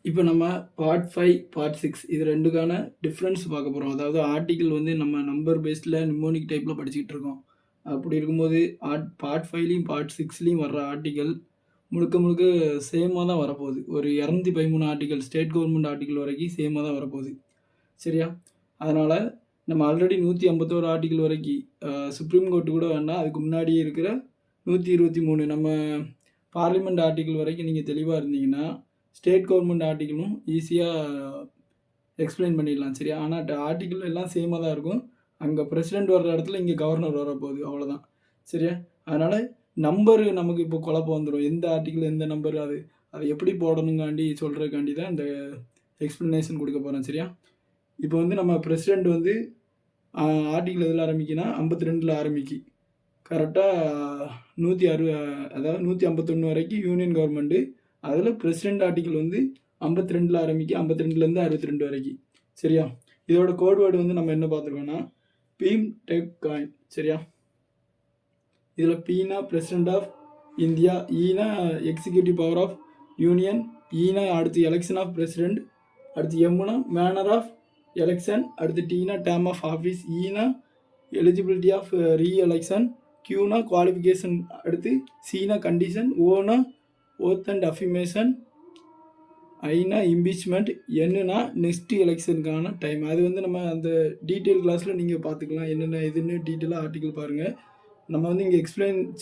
இப்போ நம்ம part 5, part 6 இது 2க்கான டிஃப்ரென்ஸ் பார்க்க போகிறோம். அதாவது ஆர்டிக்கிள் வந்து நம்ம நம்பர் பேஸ்டில் நிமோனிக் டைப்பில் படிச்சுக்கிட்டு இருக்கோம். அப்படி இருக்கும்போது பார்ட் 5லையும் பார்ட் 6லையும் வர்ற ஆர்டிக்கிள் முழுக்க முழுக்க சேமாக தான் வரப்போகுது. ஒரு 213 ஆர்டிக்கல் ஸ்டேட் கவர்மெண்ட் ஆர்டிக்கிள் வரைக்கும் சேமாக தான் வரப்போகுது. சரியா? அதனால் நம்ம ஆல்ரெடி 151 ஆர்டிக்கிள் வரைக்கும் சுப்ரீம் கோர்ட்டு கூட வேண்டாம், அதுக்கு முன்னாடியே இருக்கிற 123 நம்ம பார்லிமெண்ட் ஆர்டிக்கிள் வரைக்கும் நீங்கள் தெளிவாக இருந்தீங்கன்னா ஸ்டேட் கவர்மெண்ட் ஆர்டிக்கிளும் ஈஸியாக எக்ஸ்பிளைன் பண்ணிடலாம். சரியா? ஆனால் ஆர்டிக்கிள் எல்லாம் சேமாக தான் இருக்கும். அங்கே பிரசிடெண்ட் வர்ற இடத்துல இங்கே கவர்னர் வரப்போகுது, அவ்வளோதான். சரியா? அதனால் நம்பரு நமக்கு இப்போ குழப்பம் வந்துடும். எந்த ஆர்டிக்கிள் எந்த நம்பர் அதை எப்படி போடணுங்காண்டி சொல்கிறதுக்காண்டி தான் இந்த எக்ஸ்ப்ளனேஷன் கொடுக்க போகிறேன். சரியா? இப்போ வந்து நம்ம பிரசிடெண்ட் வந்து ஆர்டிக்கிள் எதில் ஆரம்பிக்குன்னா 52ல் ஆரம்பிக்கு. கரெக்டாக 160 அதாவது 151 வரைக்கும் யூனியன் கவர்மெண்ட்டு. அதில் பிரசிடெண்ட் ஆர்டிக்கிள் வந்து 52ல் ஆரம்பிக்கு, 52லேருந்து 62 வரைக்கும். சரியா? இதோட கோட் வேர்டு வந்து நம்ம என்ன பார்த்துருக்கோன்னா பீம் டெக் காயின். சரியா? இதில் பீனா பிரசிடெண்ட் ஆஃப் இந்தியா, ஈனா எக்ஸிக்யூட்டிவ் பவர் ஆஃப் யூனியன், ஈனா அடுத்து எலெக்ஷன் ஆஃப் பிரசிடெண்ட், அடுத்து எம்னா மேனர் ஆஃப் எலெக்ஷன், அடுத்து டீனா டேர்ம் ஆஃப் ஆஃபீஸ், ஈனா எலிஜிபிலிட்டி ஆஃப் ரீஎலெக்ஷன், கியூனா குவாலிஃபிகேஷன், அடுத்து சீனா கண்டிஷன், ஓனா ஓத் அண்ட் அஃபிமேஷன், ஐனா இம்பீச்மெண்ட், என்னன்னா நெக்ஸ்ட் எலெக்ஷனுக்கான டைம். அது வந்து நம்ம அந்த டீட்டெயில் கிளாஸில் நீங்கள் பார்த்துக்கலாம், என்னென்ன இதுன்னு டீட்டெயிலாக ஆர்டிக்கிள் பாருங்கள். நம்ம வந்து இங்கே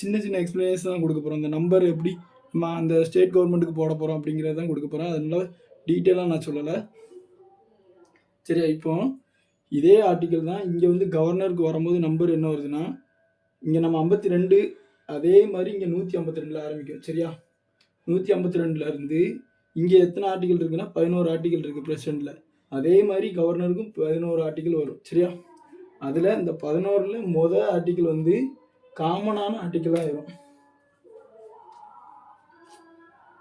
சின்ன சின்ன எக்ஸ்பிளனேஷன் தான் கொடுக்க போகிறோம். அந்த நம்பர் எப்படி நம்ம அந்த ஸ்டேட் கவர்மெண்ட்டுக்கு போட போகிறோம் அப்படிங்கிறத தான் கொடுக்க போகிறோம். அதனால டீட்டெயிலாக நான் சொல்லலை. சரியா? இப்போ இதே ஆர்டிக்கிள் தான் இங்கே வந்து கவர்னருக்கு வரும்போது நம்பர் என்ன வருதுன்னா, இங்கே நம்ம 52, அதே மாதிரி இங்கே 152ல் ஆரம்பிக்கும். சரியா? 152லேருந்து இங்கே எத்தனை ஆர்டிக்கிள் இருக்குன்னா 11 ஆர்டிக்கிள் இருக்குது பிரசிடெண்ட்டில். அதே மாதிரி கவர்னருக்கும் 11 ஆர்டிக்கிள் வரும். சரியா? அதில் இந்த 11ல் மொதல் ஆர்டிக்கிள் வந்து காமனான ஆர்டிக்கிளாக ஆயிரும்.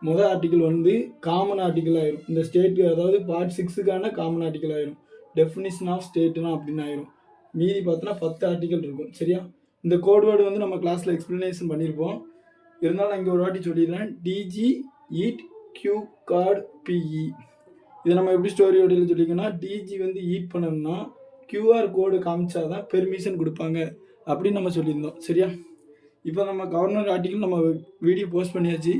மொதல் ஆர்டிக்கிள் வந்து காமன் ஆர்டிக்கிள் ஆயிரும். இந்த ஸ்டேட் அதாவது பார்ட் 6க்கான காமன் ஆர்டிக்கிள் ஆயிரும். டெஃபினிஷன் ஆஃப் ஸ்டேட்னா அப்படின்னு ஆயிரும். மீதி பார்த்தோன்னா 10 ஆர்டிக்கிள் இருக்கும். சரியா? இந்த கோட் வேர்டு வந்து நம்ம கிளாஸில் எக்ஸ்ப்ளனேஷன் பண்ணியிருப்போம். இருந்தாலும் நான் இங்கே ஒரு வாட்டி சொல்லிடுறேன். டிஜி ஈட் கியூ கார்டு பிஇ. இதை நம்ம எப்படி ஸ்டோரி வடிவில் சொல்லிக்கோன்னா, டிஜி வந்து ஈட் பண்ணணும்னா கியூஆர் கோடு காமிச்சா தான் பெர்மிஷன் கொடுப்பாங்க அப்படின்னு நம்ம சொல்லியிருந்தோம். சரியா? இப்போ நம்ம கவர்னர் ஆர்டிக்கிள் நம்ம வீடியோ போஸ்ட் பண்ணியாச்சு,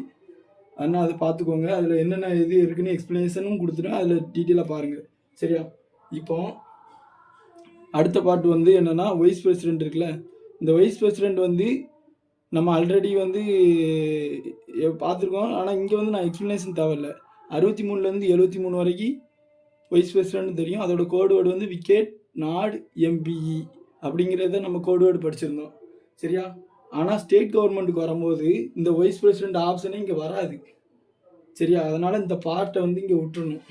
அதனால் அதை பார்த்துக்கோங்க. அதில் என்னென்ன இது இருக்குன்னு எக்ஸ்ப்ளனேஷனும் கொடுத்துருவேன், அதில் டீட்டெயிலாக பாருங்கள். சரியா? இப்போ அடுத்த பார்ட் வந்து என்னென்னா வைஸ் பிரசிடெண்ட் இருக்குல்ல, இந்த வைஸ் பிரசிடெண்ட் வந்து நம்ம ஆல்ரெடி வந்து பார்த்துருக்கோம். ஆனால் இங்கே வந்து நான் எக்ஸ்ப்ளனேஷன் தேவையில்லை. 63லேருந்து 73 வரைக்கும் வைஸ் பிரசிடெண்ட் தெரியும். அதோட கோடு வேர்டு வந்து விக்கெட் நாட் எம்பிஇ அப்படிங்கிறத நம்ம கோடு வேர்டு படிச்சிருந்தோம். சரியா? ஆனால் ஸ்டேட் கவர்மெண்ட்டுக்கு வரும்போது இந்த வைஸ் பிரசிடெண்ட் ஆப்ஷனே இங்கே வராது. சரியா? அதனால் இந்த பார்ட்டை வந்து இங்கே விட்டுறணும்.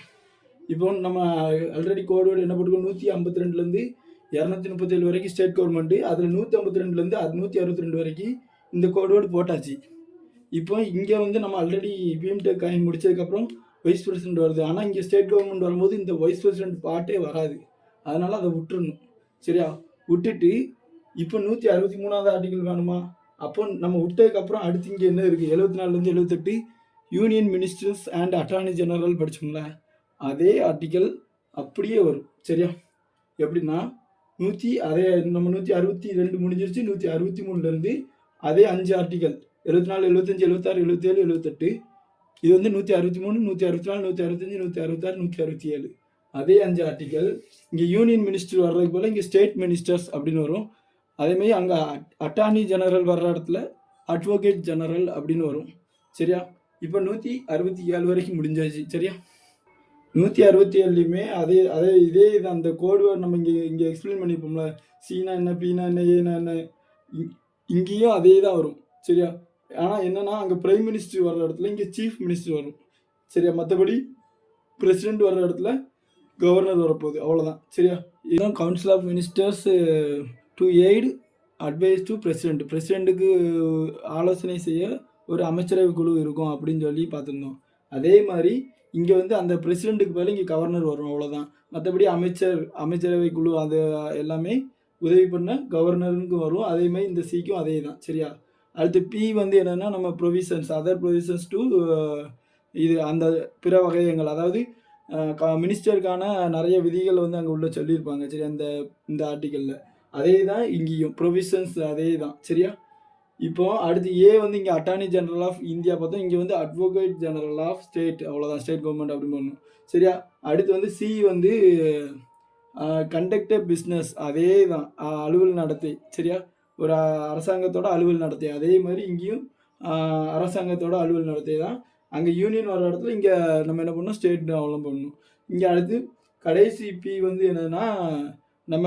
இப்போ நம்ம ஆல்ரெடி கோடு வேர்டு என்ன போட்டுக்கோம், 152லேருந்து 237 வரைக்கும் ஸ்டேட் கவர்மெண்ட்டு, அதில் 152லேருந்து 162 வரைக்கும் இந்த கோடு வேர்டு போட்டாச்சு. இப்போ இங்கே வந்து நம்ம ஆல்ரெடி பீம்டெக் காயின் முடிச்சதுக்கப்புறம் வைஸ் பிரசிடெண்ட் வருது. ஆனால் இங்கே ஸ்டேட் கவர்மெண்ட் வரும்போது இந்த வைஸ் பிரசிடெண்ட் பார்ட்டே வராது. அதனால் அதை விட்டுறணும். சரியா? விட்டுட்டு இப்போ 163வது ஆர்டிக்கிள் வேணுமா? அப்போ நம்ம விட்டதுக்கப்புறம் அடுத்து இங்கே என்ன இருக்குது, 74லேருந்து 78 union ministers and attorney general படித்தோம்ல, அதே ஆர்டிக்கல் அப்படியே வரும். சரியா? எப்படின்னா அதே நம்ம 162 முடிஞ்சிருச்சு. 163லேருந்து அதே 5 ஆர்டிக்கல் 74, 75, 76, 77, 78. இது வந்து 163, 164, 165, 166, 167. அதே 5 ஆர்டிக்கல் இங்கே யூனியன் மினிஸ்டர் வர்றதுக்கு போல் இங்கே ஸ்டேட் மினிஸ்டர்ஸ் அப்படின்னு வரும். அதேமாதிரி அங்கே அட்டார்னி ஜெனரல் வர்ற இடத்துல அட்வொகேட் ஜெனரல் அப்படின்னு வரும். சரியா? இப்போ 167 வரைக்கும் முடிஞ்சாச்சு. சரியா? 167லையுமே இதே இது அந்த கோடு வேர்டு நம்ம இங்கே எக்ஸ்பிளைன் பண்ணியிருப்போம்ல, சீனா என்ன, பீனா என்ன, ஏனா என்ன, இங்கேயும் அதே தான் வரும். சரியா? ஆனால் என்னென்னா அங்கே பிரைம் மினிஸ்டர் வர்ற இடத்துல இங்கே சீஃப் மினிஸ்டர் வரும். சரியா? மற்றபடி பிரசிடெண்ட் வர்ற இடத்துல கவர்னர் வரப்போகுது, அவ்வளோதான். சரியா? இதுதான் council of ministers to aid advise to president. பிரசிடெண்ட்டுக்கு ஆலோசனை செய்ய ஒரு அமைச்சரவை குழு இருக்கும் அப்படின்னு சொல்லி பார்த்துருந்தோம். அதே மாதிரி இங்கே வந்து அந்த பிரசிடெண்ட்டுக்கு பதில் இங்கே கவர்னர் வரும், அவ்வளோதான். மற்றபடி அமைச்சரவை குழு அது எல்லாமே உதவி பண்ண கவர்னருக்கு வரும். அதே மாதிரி இந்த சிக்கும் அதே தான். சரியா? அடுத்து பி வந்து என்னென்னா நம்ம ப்ரொவிஷன்ஸ், அதர் ப்ரொவிஷன்ஸ் டு இது அந்த பிற வகையங்கள், அதாவது மினிஸ்டருக்கான நிறைய விதிகள் வந்து அங்கே உள்ள சொல்லியிருப்பாங்க. சரி, அந்த இந்த ஆர்டிக்கலில் அதே தான் இங்கேயும் ப்ரொவிஷன்ஸ் அதே தான். சரியா? இப்போ அடுத்து ஏ வந்து இங்கே அட்டார்னி ஜெனரல் ஆஃப் இந்தியா பார்த்தோம். இங்கே வந்து அட்வொகேட் ஜெனரல் ஆஃப் ஸ்டேட், அவ்வளோதான், ஸ்டேட் கவர்மெண்ட் அப்படின்னு பண்ணணும். சரியா? அடுத்து வந்து சி வந்து கண்டக்டர் பிஸ்னஸ், அதே தான், அலுவல் நடத்தை. சரியா? ஒரு அரசாங்கத்தோட அலுவல் நடத்தை, அதே மாதிரி இங்கேயும் அரசாங்கத்தோட அலுவல் நடத்தை தான். அங்கே யூனியன் வர இடத்துல இங்கே நம்ம என்ன பண்ணணும், ஸ்டேட் டெவலப் பண்ணணும். இங்கே அடுத்து கடைசி பி வந்து என்னன்னா, நம்ம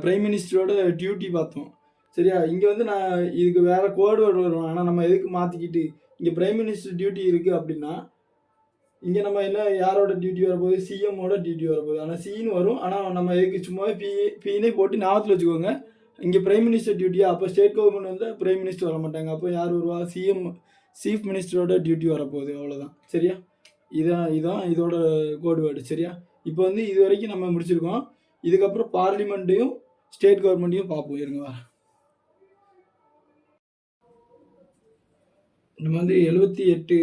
பிரைம் மினிஸ்டரோட டியூட்டி பார்த்தோம். சரியா? இங்கே வந்து நான் இதுக்கு வேறு கோடு வேர்டு வரும், ஆனால் நம்ம எதுக்கு மாற்றிக்கிட்டு இங்கே பிரைம் மினிஸ்டர் டியூட்டி இருக்குது அப்படின்னா, இங்கே நம்ம என்ன யாரோட டியூட்டி வரப்போகுது, சிஎம்மோட டியூட்டி வரப்போகுது. ஆனால் சின்னு வரும், ஆனால் நம்ம எதுக்கு சும்மா பின்னே போட்டு ஞாபகத்தில் வச்சுக்கோங்க. இங்கே பிரைம் மினிஸ்டர் டியூட்டியா, அப்போ ஸ்டேட் கவர்மெண்ட் வந்து பிரைம் மினிஸ்டர் வர மாட்டாங்க. அப்போ யார் வருவா, சிஎம், சீஃப் மினிஸ்டரோட டியூட்டி வரப்போகுது, அவ்வளோதான். சரியா? இதான் இதோட கோடு வேர்டு. சரியா? இப்போ வந்து இது வரைக்கும் நம்ம முடிச்சிருக்கோம். இதுக்கப்புறம் பார்லிமெண்ட்டையும் ஸ்டேட் கவர்மெண்ட்டையும் பார்ப்போம். இருங்க, நம்ம வந்து 78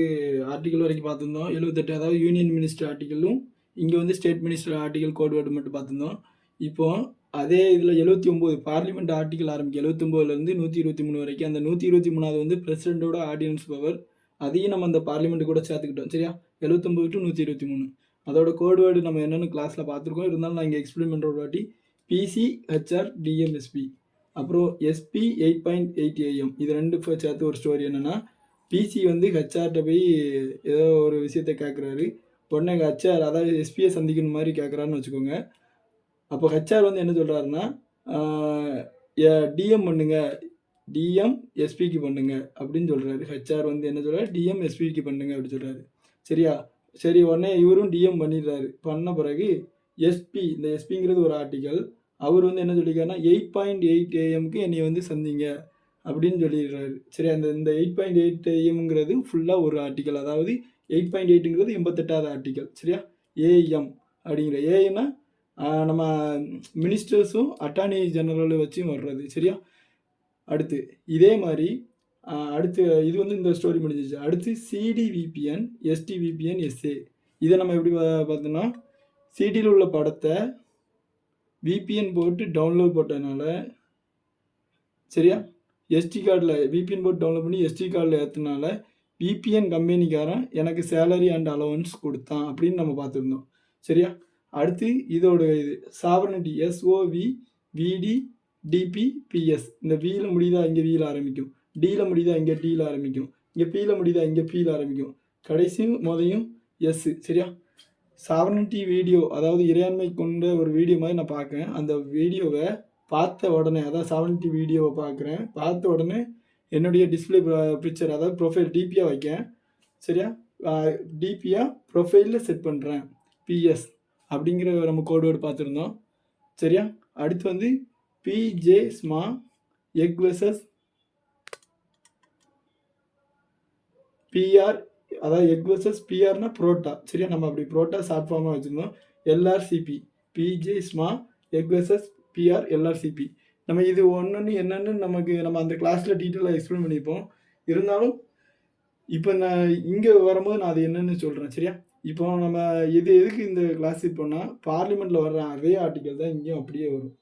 ஆர்டிக்கல் வரைக்கும் பார்த்துருந்தோம். 78 அதாவது யூனியன் மினிஸ்டர் ஆர்டிக்கலும், இங்கே வந்து state minister article code word மட்டும் பார்த்துருந்தோம். இப்போ அதே இதில் 79 பார்லிமெண்ட் ஆர்டிக்கல் ஆரம்பிக்கும். 79லேருந்து 123 வரைக்கும். அந்த 123வது வந்து பிரசிடென்ட்டோட ஆர்டினன்ஸ் பவர், அதையும் நம்ம அந்த பார்லிமெண்ட் கூட சேர்த்துக்கிட்டோம். சரியா? 79 to 123 அதோட கோட் வேர்டு நம்ம என்னென்னு கிளாஸில் பார்த்துருக்கோம். இருந்தாலும் நான் இங்கே எக்ஸ்பிளைன் பண்ணுற ஒரு வாட்டி, பிசி, ஹெச்ஆர், டிஎம்எஸ்பி, அப்புறம் எஸ்பி 8.8 AM, இது ரெண்டு சேர்த்து ஒரு ஸ்டோரி. என்னென்னா, பிசி வந்து ஹெச்ஆர்கிட்ட போய் ஏதோ ஒரு விஷயத்த கேட்குறாரு. உடனே ஹெச்ஆர், அதாவது எஸ்பியை சந்திக்கணும் மாதிரி கேட்குறாருன்னு வச்சுக்கோங்க. அப்போ ஹெச்ஆர் வந்து என்ன சொல்கிறாருன்னா, டிஎம் பண்ணுங்க, டிஎம் எஸ்பிக்கு பண்ணுங்க அப்படின்னு சொல்கிறாரு. ஹெச்ஆர் வந்து என்ன சொல்கிறாரு, டிஎம் எஸ்பிக்கு பண்ணுங்க அப்படின்னு சொல்கிறாரு. சரியா? சரி, உடனே இவரும் டிஎம் பண்ணிடுறாரு. பண்ண பிறகு எஸ்பி, இந்த எஸ்பிங்கிறது ஒரு ஆர்டிக்கல், அவர் வந்து என்ன சொல்லியிருக்காருன்னா 8.8 AMக்கு என்னை வந்து சந்திங்க அப்படின்னு சொல்லிடுறாரு. சரி, இந்த 8.8 AMங்கிறது ஃபுல்லாக ஒரு ஆர்டிக்கல், அதாவது 8.8ங்கிறது 88வது ஆர்டிக்கல். சரியா? ஏஎம் அப்படிங்கிற, ஏன்னா நம்ம மினிஸ்டர்ஸும் அட்டார்னி ஜெனரலை வச்சும் வர்றது. சரியா? அடுத்து இதே மாதிரி அடுத்து இது வந்து இந்த ஸ்டோரி முடிஞ்சிச்சு. அடுத்து சிடிவிபிஎன், எஸ்டிவிபிஎன், எஸ்ஏ. இதை நம்ம எப்படி பார்த்தோம்னா, சிடியில் உள்ள படத்தை விபிஎன் போட்டு டவுன்லோட் போட்டதுனால, சரியா, எஸ்டி கார்டில் விபிஎன் போட்டு டவுன்லோட் பண்ணி எஸ்டி கார்டில் ஏற்றுனால விபிஎன் கம்பெனிக்காரன் எனக்கு சேலரி அண்ட் அலவன்ஸ் கொடுத்தான் அப்படின்னு நம்ம பார்த்துருந்தோம். சரியா? அடுத்து இதோட இது சாவரனிட்டி, எஸ்ஓவி, விடி, டிபி, பிஎஸ். இந்த வியில் முடியுதா இங்கே வியில் ஆரம்பிக்கும், டியில் முடியுதா இங்கே டியில் ஆரம்பிக்கும், இங்கே பியில் முடியுதா இங்கே பியில் ஆரம்பிக்கும், கடைசியும் மொதையும் எஸ். சரியா? சாவரனிட்டி வீடியோ, அதாவது இறையாண்மை கொண்ட ஒரு வீடியோ மாதிரி நான் பார்க்குறேன். அந்த வீடியோவை பார்த்த உடனே, அதாவது சாவரனிட்டி வீடியோவை பார்க்குறேன், பார்த்த உடனே என்னுடைய டிஸ்பிளே பிக்சர், அதாவது ப்ரொஃபைல் டிபியாக வைக்கேன். சரியா? டிபியாக ப்ரொஃபைலில் செட் பண்ணுறேன், பிஎஸ் அப்படிங்கிற நம்ம கோட் வேர்டு பார்த்துருந்தோம். சரியா? அடுத்து வந்து பிஜே ஸ்மா எக் வெர்சஸ் பிஆர், அதாவது எக் வெர்சஸ் பிஆர்னா புரோட்டா. சரியா? நம்ம அப்படி புரோட்டா ஷார்ட் ஃபார்மாக வச்சுருந்தோம். எல்ஆர்சிபி, பிஜே ஸ்மா எக் வெர்சஸ் பிஆர், எல்ஆர்சிபி. நம்ம இது ஒன்று என்னென்னு நம்ம அந்த கிளாஸில் டீட்டெயிலாக எக்ஸ்பிளைன் பண்ணியிருப்போம். இருந்தாலும் இப்போ நான் இங்கே வரும்போது நான் அது என்னென்னு சொல்கிறேன். சரியா? இப்போ நம்ம எதுக்கு இந்த கிளாஸ் இப்போனா, பார்லிமெண்ட்டில் வர்ற அதே ஆர்டிக்கல் தான் இங்கேயும் அப்படியே வரும்.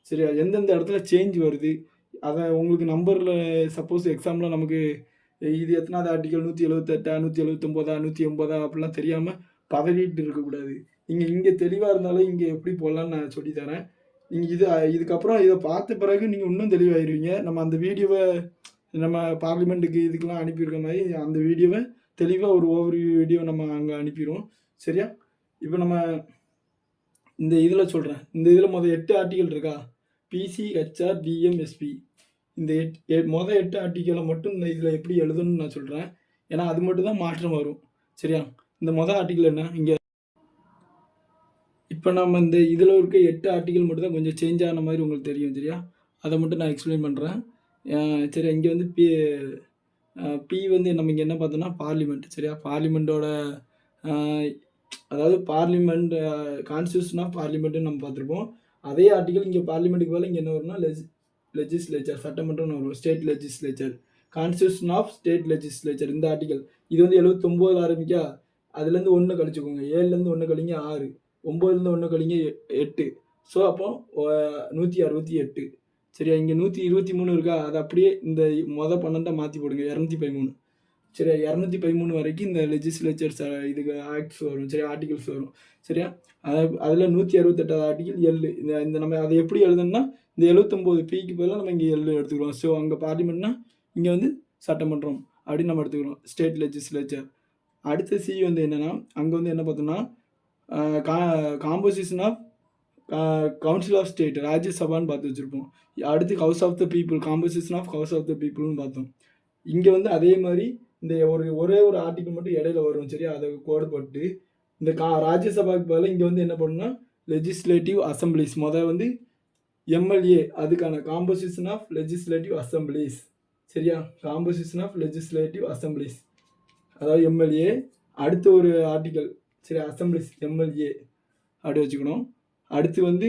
சரியா? எந்தெந்த இடத்துல சேஞ்ச் வருது, அதை உங்களுக்கு நம்பரில் சப்போஸ் எக்ஸாமில் நமக்கு இது எத்தனாவது ஆர்டிக்கல், 178, 179, 180 அப்படிலாம் தெரியாமல் பதறிட்டு இருக்கக்கூடாது. இங்கே தெளிவாக இருந்தாலும் இங்கே எப்படி போடலான்னு நான் சொல்லித்தரேன். நீங்கள் இதுக்கப்புறம் இதை பார்த்த பிறகு நீங்கள் இன்னும் தெளிவாகிடுவீங்க. நம்ம அந்த வீடியோவை நம்ம பார்லிமெண்ட்டுக்கு இதுக்கெல்லாம் அனுப்பியிருக்க மாதிரி அந்த வீடியோவை தெளிவாக ஒரு ஓவர்வியூ வீடியோ நம்ம அங்கே அனுப்பிடுவோம். சரியா? இப்போ நம்ம இந்த இதில் சொல்கிறேன். இந்த இதில் மொதல் 8 ஆர்டிக்கல் இருக்கா, பிசி, ஹெச்ஆர், டிஎம், எஸ்பி. இந்த 8 ஆர்டிக்கலை மட்டும் இந்த இதில் எப்படி எழுதணும்னு நான் சொல்கிறேன். ஏன்னா அது மட்டும் தான் மாற்றம் வரும். சரியா? இந்த ஆர்டிக்கல் என்ன, இங்கே இப்போ நம்ம இந்த இதில் இருக்க 8 ஆர்டிக்கல் மட்டும் தான் கொஞ்சம் சேஞ்ச் ஆன மாதிரி உங்களுக்கு தெரியும். சரியா? அதை மட்டும் நான் எக்ஸ்பிளைன் பண்ணுறேன். சரி, இங்கே வந்து பி வந்து நம்ம இங்கே என்ன பார்த்தோம்னா பார்லிமெண்ட். சரியா? பார்லிமெண்ட்டோட அதாவது பார்லிமெண்ட் கான்ஸ்டியூஷன் ஆஃப் பார்லிமெண்ட்டுன்னு நம்ம பார்த்துருப்போம். அதே ஆர்டிக்கல் இங்கே பார்லிமெண்ட்டுக்கு மேலே இங்கே என்ன வரும்னா லெஜிஸ்லேச்சர், சட்டமன்றம்னு வரும், state legislature. Constitution of state legislature இந்த ஆர்டிகல். இது வந்து 79 ஆரம்பிக்கா. அதுலேருந்து 1 கழிச்சுக்கோங்க. 7லேருந்து 1 கழிங்க 6, 9லேருந்து 1 கழிங்க 8. ஸோ அப்போ 168. சரியா, இங்கே 123 இருக்கா, அது அப்படியே இந்த 12 மாற்றி போடுங்க, 213. சரியா, 213 வரைக்கும் இந்த லெஜிஸ்லேச்சர்ஸ் இதுக்கு ஆக்ட்ஸ் வரும். சரியா, ஆர்டிகல்ஸ் வரும். சரியா, அதில் 168 ஆர்டிகல் எல். இந்த நம்ம அதை எப்படி எழுதணும்னா, இந்த 79 பிக்கு பதிலாக நம்ம இங்கே எல் எடுத்துக்கிறோம். ஸோ அங்கே பார்லிமெண்ட்னா இங்கே வந்து சட்டமன்றம் அப்படின்னு நம்ம எடுத்துக்கிறோம், ஸ்டேட் லெஜிஸ்லேச்சர். அடுத்த சி வந்து என்னென்னா, அங்கே வந்து என்ன பார்த்தோம்னா composition of council of state, ராஜ்யசபான்னு பார்த்து வச்சுருப்போம். அடுத்து house of the people, composition of house of the பீப்புள்னு பார்த்தோம். இங்கே வந்து அதே மாதிரி இந்த ஒரே ஒரு ஆர்டிக்கல் மட்டும் இடையில வரும். சரியா, அதை கோடு போட்டு இந்த ராஜ்யசபாவுக்கு பதிலாக இங்கே வந்து என்ன பண்ணணும்னா லெஜிஸ்லேட்டிவ் அசம்பிளிஸ், முதல் வந்து எம்எல்ஏ, அதுக்கான காம்போசிஷன் ஆஃப் லெஜிஸ்லேட்டிவ் அசம்பிளிஸ். சரியா, காம்போசிஷன் ஆஃப் லெஜிஸ்லேட்டிவ் அசம்பிளிஸ், அதாவது எம்எல்ஏ. அடுத்த ஒரு ஆர்டிக்கல், சரி, அசம்பிளிஸ் எம்எல்ஏ அப்படி வச்சுக்கணும். அடுத்து வந்து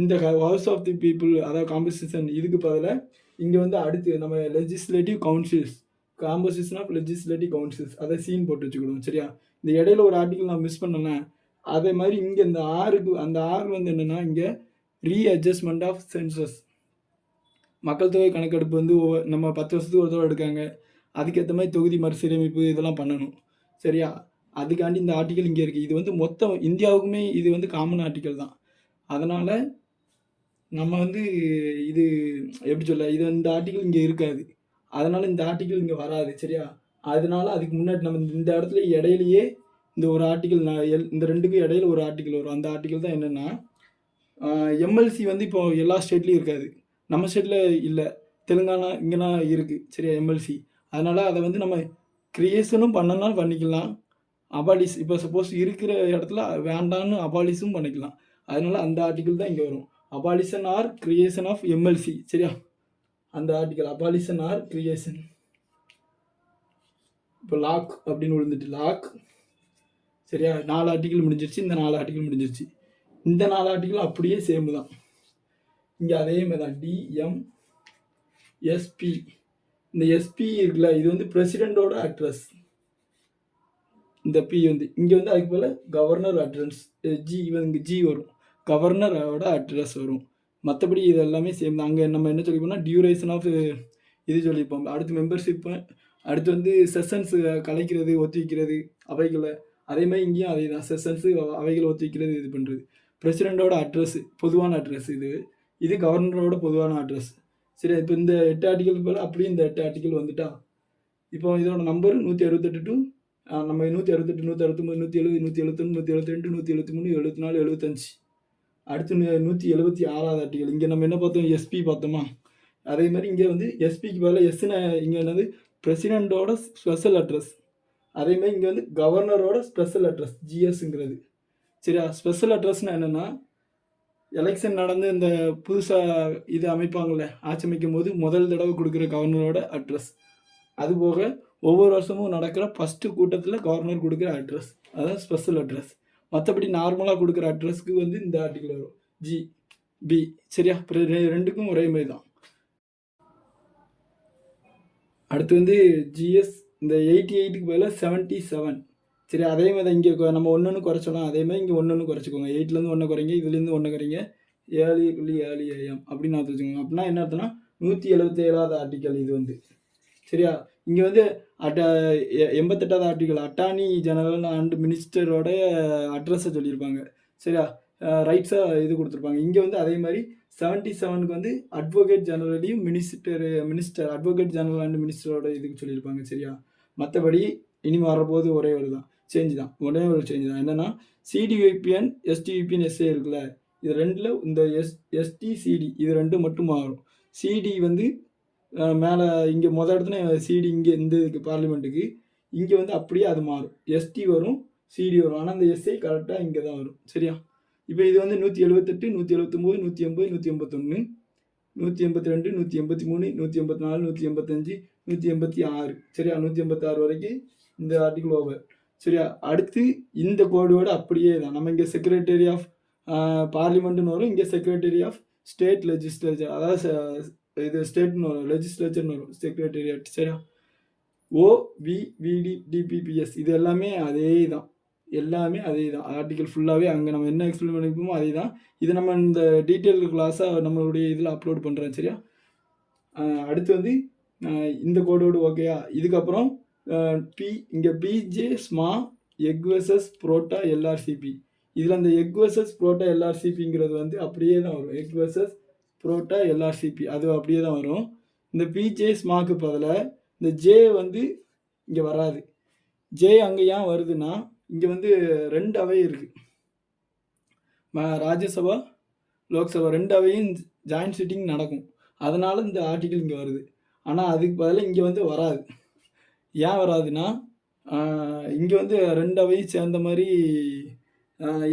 இந்த ஹவுஸ் ஆஃப் தி பீப்புள், அதாவது காம்போசிஷன், இதுக்கு பதிலாக இங்கே வந்து அடுத்து நம்ம legislative councils, composition of legislative councils, அதை சீன் போட்டு வச்சுக்கணும். சரியா, இந்த இடையில ஒரு ஆர்டிக்கல் நான் மிஸ் பண்ணேன். அதே மாதிரி இங்கே இந்த அந்த ஆறு வந்து என்னென்னா, இங்கே ரீஅட்ஜஸ்ட்மெண்ட் ஆஃப் சென்சஸ், மக்கள் தொகை கணக்கெடுப்பு வந்து நம்ம 10 வருஷத்துக்கு ஒரு தடவை எடுக்காங்க. அதுக்கேற்ற மாதிரி தொகுதி மறுசீரமைப்பு இதெல்லாம் பண்ணணும். சரியா, அதுக்காண்டி இந்த ஆர்டிக்கல் இங்கே இருக்குது. இது வந்து மொத்தம் இந்தியாவுக்குமே இது வந்து காமன் ஆர்டிக்கல் தான். அதனால் நம்ம வந்து இது எப்படி சொல்ல, இது இந்த ஆர்டிக்கல் இங்கே இருக்காது. அதனால் இந்த ஆர்டிக்கல் இங்கே வராது. சரியா, அதனால அதுக்கு முன்னாடி நம்ம இந்த இடத்துல இடையிலேயே இந்த ஒரு ஆர்டிக்கல், இந்த ரெண்டுக்கும் இடையில ஒரு ஆர்டிக்கல் வரும். அந்த ஆர்டிக்கல் தான் என்னென்னா, எம்எல்சி வந்து இப்போ எல்லா ஸ்டேட்லேயும் இருக்காது. நம்ம ஸ்டேட்டில் இல்லை, தெலுங்கானா இங்கெல்லாம் இருக்குது. சரியா, எம்எல்சி. அதனால் அதை வந்து நம்ம கிரியேஷனும் பண்ணனாலும் பண்ணிக்கலாம், அபாலிஸ், இப்போ சப்போஸ் இருக்கிற இடத்துல வேண்டான்னு அபாலிஸும் பண்ணிக்கலாம். அதனால் அந்த ஆர்டிக்கல் தான் இங்கே வரும், abolition or creation of MLC. சரியா, அந்த ஆர்டிக்கல் அபாலிஷன் ஆர் கிரியேஷன். இப்போ லாக் அப்படின்னு விழுந்துட்டு லாக். சரியா, 4 ஆர்டிக்கல் முடிஞ்சிருச்சு, இந்த 4 ஆர்டிக்கல் முடிஞ்சிருச்சு. இந்த 4 ஆர்டிக்கல் அப்படியே சேம் தான். இங்கே அதே மாதிரி தான் டிஎம்எஸ்பி. இந்த எஸ்பி இருக்குல்ல, இது வந்து பிரசிடெண்டோட அட்ரஸ். இந்த பி வந்து இங்கே வந்து அதுக்கு போல் கவர்னர் அட்ரஸ், ஜி இங்கே ஜி வரும், கவர்னரோட அட்ரஸ் வரும். மற்றபடி இது எல்லாமே சேம் தான். அங்கே நம்ம என்ன சொல்லிப்போம்னா டியூரேஷன் ஆஃப் இது சொல்லியிருப்போம். அடுத்து மெம்பர்ஷிப்பு, அடுத்து வந்து செஷன்ஸு கலைக்கிறது, ஒத்திவைக்கிறது அவைகளை. அதே மாதிரி இங்கேயும் அதே தான், செஷன்ஸு அவைகளை ஒத்திவைக்கிறது, இது பண்ணுறது. பிரசிடெண்டோட அட்ரஸ் பொதுவான அட்ரஸ், இது கவர்னரோட பொதுவான அட்ரஸ். சரி, இப்போ இந்த 8 ஆர்டிக்கலுக்கு போல் அப்படியே இந்த 8 ஆர்டிக்கல் வந்துட்டா. இப்போ இதோட நம்பர் 168 டு நம்ம 168, 169, 170, 171, 172, 173, 74, 75. அடுத்து 176வது ஆர்டிக்கல். இங்கே நம்ம என்ன பார்த்தோம், எஸ்பி பார்த்தோமா. அதே மாதிரி இங்கே வந்து எஸ்பிக்கு பதிலாக எஸ்ன்னு இங்கே என்னது பிரசிடெண்டோட ஸ்பெஷல் அட்ரஸ். அதே மாதிரி இங்கே வந்து கவர்னரோட ஸ்பெஷல் அட்ரஸ், ஜிஎஸ்ங்கிறது. சரியா, ஸ்பெஷல் அட்ரஸ்னால் என்னென்னா, எலெக்ஷன் நடந்து இந்த புதுசாக இது அமைப்பாங்கள்ல, ஆட்சி அமைக்கும் போது முதல் தடவை கொடுக்குற கவர்னரோட அட்ரஸ். அதுபோக ஒவ்வொரு வருஷமும் நடக்கிற ஃபஸ்ட்டு கூட்டத்தில் கவர்னர் கொடுக்குற அட்ரஸ், அதான் ஸ்பெஷல் அட்ரஸ். மற்றபடி நார்மலாக கொடுக்குற அட்ரஸ்க்கு வந்து இந்த ஆர்டிக்கல் வரும், ஜி பி. சரியா, ரெண்டுக்கும் ஒரே மாதிரி தான். அடுத்து வந்து ஜிஎஸ், இந்த 88க்கு பதிலாக 77. சரி, அதே மாதிரி இங்கே நம்ம 1 குறைச்சலாம். அதே மாதிரி இங்கே 1 குறைச்சிக்கோங்க. 8லேருந்து 1 குறைங்க, இதுலேருந்து 1 குறைங்க, 7.7 AM அப்படின்னு நான் வச்சுக்கோங்க. அப்படின்னா என்ன அர்த்தம்னா 177வது ஆர்டிக்கல் இது வந்து. சரியா, இங்கே வந்து 88வது ஆர்டிக்கல் அட்டார்னி ஜெனரல் அண்ட் மினிஸ்டரோட அட்ரஸை சொல்லியிருப்பாங்க. சரியா, ரைட்ஸாக இது கொடுத்துருப்பாங்க. இங்கே வந்து அதே மாதிரி 77க்கு வந்து அட்வொகேட் ஜெனரலையும் மினிஸ்டர் அட்வொகேட் ஜெனரல் அண்ட் மினிஸ்டரோட இதுக்கு சொல்லியிருப்பாங்க. சரியா, மற்றபடி இனி வரப்போது ஒரே ஒரு தான் சேஞ்ச் தான், ஒரே ஒரு சேஞ்ச் தான். என்னென்னா சிடிவிபிஎன், எஸ்டிவிபிஎன், எஸ்ஏ இருக்குல்ல, இது ரெண்டில் இந்த எஸ்டி சிடி இது ரெண்டும் மட்டும் மாறும். சிடி வந்து மேலே இங்கே இடத்துல சிடி இங்கே இந்த இதுக்கு பார்லிமெண்ட்டுக்கு, இங்கே வந்து அப்படியே அது மாறும், எஸ்டி வரும், சிடி வரும். ஆனால் அந்த எஸ்ஐ கரெக்டாக இங்கே தான் வரும். சரியா, இப்போ இது வந்து 178, 179, 180, 181, 182, 183, 184, 185, 186. சரியா, 186 வரைக்கும் இந்த ஆர்டிகிள் ஓவர். சரியா, அடுத்து இந்த கோடோடு அப்படியே தான். நம்ம இங்கே செக்ரட்டரி ஆஃப் பார்லிமெண்ட்டுன்னு வரும், இங்கே செக்ரட்டரி ஆஃப் ஸ்டேட் லெஜிஸ்லேச்சர், அதாவது இது ஸ்டேட்னு வரும், லெஜிஸ்லேச்சர்னு வரும், செக்ரட்டேரியட். சரியா? OVVDPPS இது எல்லாமே அதே தான், எல்லாமே அதே தான். ஆர்டிக்கல் ஃபுல்லாகவே அங்கே நம்ம என்ன எக்ஸ்பிளைன் பண்ணிப்போமோ அதே தான். இது நம்ம இந்த டீட்டெயில் கிளாஸாக நம்மளுடைய இதில் அப்லோட் பண்ணுறேன். சரியா? அடுத்து வந்து இந்த கோடோடு ஓகேயா? இதுக்கப்புறம் இங்கே பிஜே ஸ்மா எக் வெர்சஸ் புரோட்டா எல்ஆர்சிபி. இதில் அந்த எக் வெர்சஸ் புரோட்டா எல்ஆர்சிபிங்கிறது வந்து அப்படியே தான் வரும். எக் வெர்சஸ் புரோட்டா எல்ஆர்சிபி அது அப்படியே தான் வரும். இந்த பிஜே ஸ்மாக்கு பதிலாக இந்த ஜே வந்து இங்கே வராது. ஜே அங்கே ஏன் வருதுன்னா, இங்கே வந்து 2 அவை இருக்குது. ராஜ்யசபா லோக்சபா 2 அவையும் ஜாயின்ட் சிட்டிங் நடக்கும். அதனால் இந்த ஆர்டிக்கிள் இங்கே வருது. ஆனால் அதுக்கு பதிலாக இங்கே வந்து வராது. ஏன் வராதுன்னா, இங்கே வந்து 2 அவையும் சேர்ந்த மாதிரி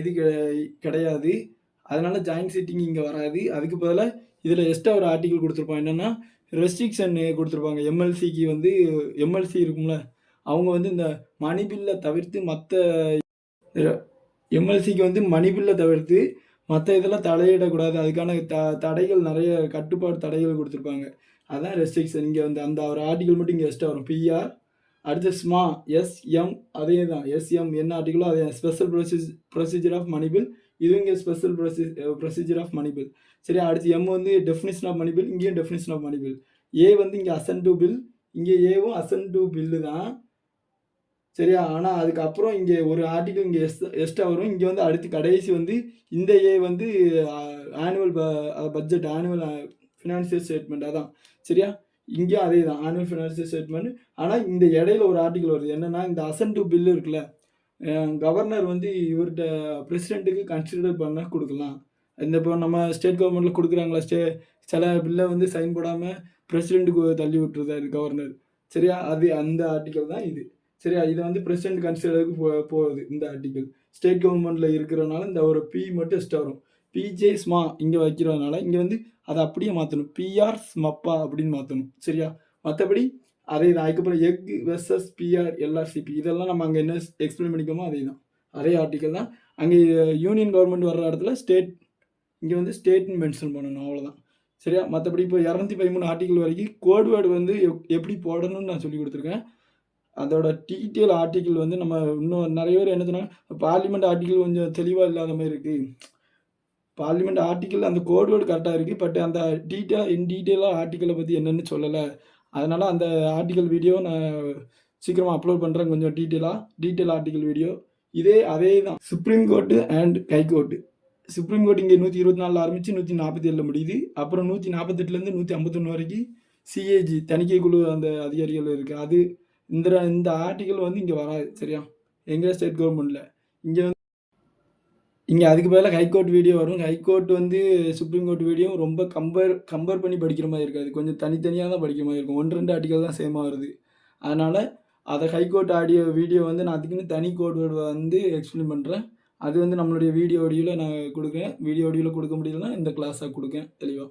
இது கிடையாது. அதனால் ஜாயின்ட் சிட்டிங் இங்கே வராது. அதுக்கு பதிலாக இதில் எக்ஸ்ட்ரா ஒரு ஆர்டிக்கிள் கொடுத்துருப்பாங்க. என்னென்னா ரெஸ்ட்ரிக்ஷன் கொடுத்துருப்பாங்க. எம்எல்சிக்கு வந்து எம்எல்சி இருக்கும்ல, அவங்க வந்து இந்த மணி பில்லை தவிர்த்து மற்ற எம்எல்சிக்கு வந்து மணி பில்லை தவிர்த்து மற்ற இதெல்லாம் தலையிடக்கூடாது. அதுக்கான தடைகள் நிறைய கட்டுப்பாடு தடைகள் கொடுத்துருப்பாங்க. அதான் ரெஸ்ட்ரிக்ஷன். இங்கே வந்து அந்த ஒரு ஆர்டிக்கல் மட்டும் இங்கே எக்ஸ்ட்ரா வரும். பிஆர் அடுத்து ஸ்மா எஸ்எம் அதே தான். எஸ்எம் என்ன ஆர்டிக்கலோ அதே special procedure of money bill. இதுவும் இங்கே special procedure of money bill. சரி, அடுத்து எம் வந்து டெஃபினிஷன் ஆஃப் மணி பில். இங்கேயும் டெஃபினிஷன் ஆஃப் மணி பில். ஏ வந்து இங்கே அசன் டு பில், இங்கே ஏவும் அசன் டு பில்லு தான். சரியா? ஆனால் அதுக்கப்புறம் இங்கே ஒரு ஆர்டிக்கல் இங்கே எக்ஸ்ட்ரா வரும். இங்கே வந்து அடுத்து கடைசி வந்து இந்த ஏ வந்து annual budget, annual financial statement. அதான். சரியா? இங்கேயும் அதே தான், ஆனுவல் ஃபினான்சியல் ஸ்டேட்மெண்ட். ஆனால் இந்த இடையில ஒரு ஆர்டிக்கல் வருது. என்னென்னா இந்த அசன் டு பில்லு இருக்குல்ல, கவர்னர் வந்து இவர்கிட்ட பிரசிடெண்ட்டுக்கு கன்சிடர் பண்ண கொடுக்கலாம். இந்த இப்போ நம்ம ஸ்டேட் கவர்மெண்ட்டில் கொடுக்குறாங்களா, சில பில்லை வந்து சைன் போடாமல் பிரசிடெண்ட்டுக்கு தள்ளி விட்டுருந்தாரு கவர்னர். சரியா? அது அந்த ஆர்டிக்கல் தான் இது. சரியா? இதை வந்து பிரசிடென்ட் கன்சிடருக்கு போகுது இந்த ஆர்டிக்கல். ஸ்டேட் கவர்மெண்ட்டில் இருக்கிறதுனால இந்த ஒரு பி மட்டும் எக்ஸ்ட்ரா வரும். பிஜே ஸ்மா இங்கே வைக்கிறதுனால இங்கே வந்து அதை அப்படியே மாற்றணும், பிஆர் ஸ்மப்பா அப்படின்னு மாற்றணும். சரியா? மற்றபடி அதே தான். அதுக்கப்புறம் எக் வெர்சஸ் பிஆர் எல்ஆர்சிபி இதெல்லாம் நம்ம அங்கே என்ன எக்ஸ்பிளைன் பண்ணிக்கோமோ அதே தான், அதே ஆர்டிக்கல் தான். அங்கே யூனியன் கவர்மெண்ட் வர்ற இடத்துல ஸ்டேட், இங்கே வந்து ஸ்டேட்னு மென்ஷன் பண்ணணும், அவ்வளோதான். சரியா? மற்றபடி இப்போ 213 ஆர்டிக்கல் வரைக்கும் கோட் வேர்டு வந்து எப்படி போடணும்னு நான் சொல்லி கொடுத்துருக்கேன். அதோட டீட்டெயில் ஆர்டிக்கிள் வந்து நம்ம இன்னும் நிறைய பேர் என்ன சொன்னாங்க, பார்லிமெண்ட் ஆர்டிக்கிள் கொஞ்சம் தெளிவாக இல்லாத மாதிரி இருக்குது. பார்லிமெண்ட் ஆர்டிக்கிள் அந்த கோட் வேர்டு கரெக்டாக இருக்குது, பட் அந்த டீட்டெயிலாக ஆர்டிக்கிளை பற்றி என்னென்னு சொல்லலை. அதனால் அந்த ஆர்டிக்கல் வீடியோ நான் சீக்கிரமாக அப்லோட் பண்ணுறேன், கொஞ்சம் டீட்டெயில் ஆர்டிக்கல் வீடியோ. அதே தான் supreme court and high court. Supreme court இங்கே 124 ஆரம்பித்து 147 முடியுது. அப்புறம் 148லேருந்து 151 வரைக்கும் சிஏஜி தணிக்கை குழு அந்த அதிகாரிகள் இருக்குது. அது இந்த ஆர்டிக்கல் வந்து இங்கே வராது. சரியா? எங்கள் ஸ்டேட் கவர்மெண்ட்டில் இங்கே அதுக்கு பதிலாக ஹைகோர்ட் வீடியோ வரும். ஹைகோர்ட் வந்து சுப்ரீம் கோர்ட் வீடியோ ரொம்ப கம்பேர் பண்ணி படிக்கிற மாதிரி இருக்காது, கொஞ்சம் தனித்தனியாக தான் படிக்கிற மாதிரி இருக்கும். 1-2 ஆர்டிக்கல் தான் சேமாக வருது. அதனால் அதை ஹைகோர்ட் வீடியோ வந்து நான் அதுக்குன்னு தனி கோட் வேர்டு வந்து எக்ஸ்பிளைன் பண்ணுறேன். அது வந்து நம்மளுடைய வீடியோ ஆடியோவில் நான் கொடுக்குறேன். வீடியோ ஆடியோவில் கொடுக்க முடியலன்னா இந்த கிளாஸாக கொடுக்கேன் தெளிவாக.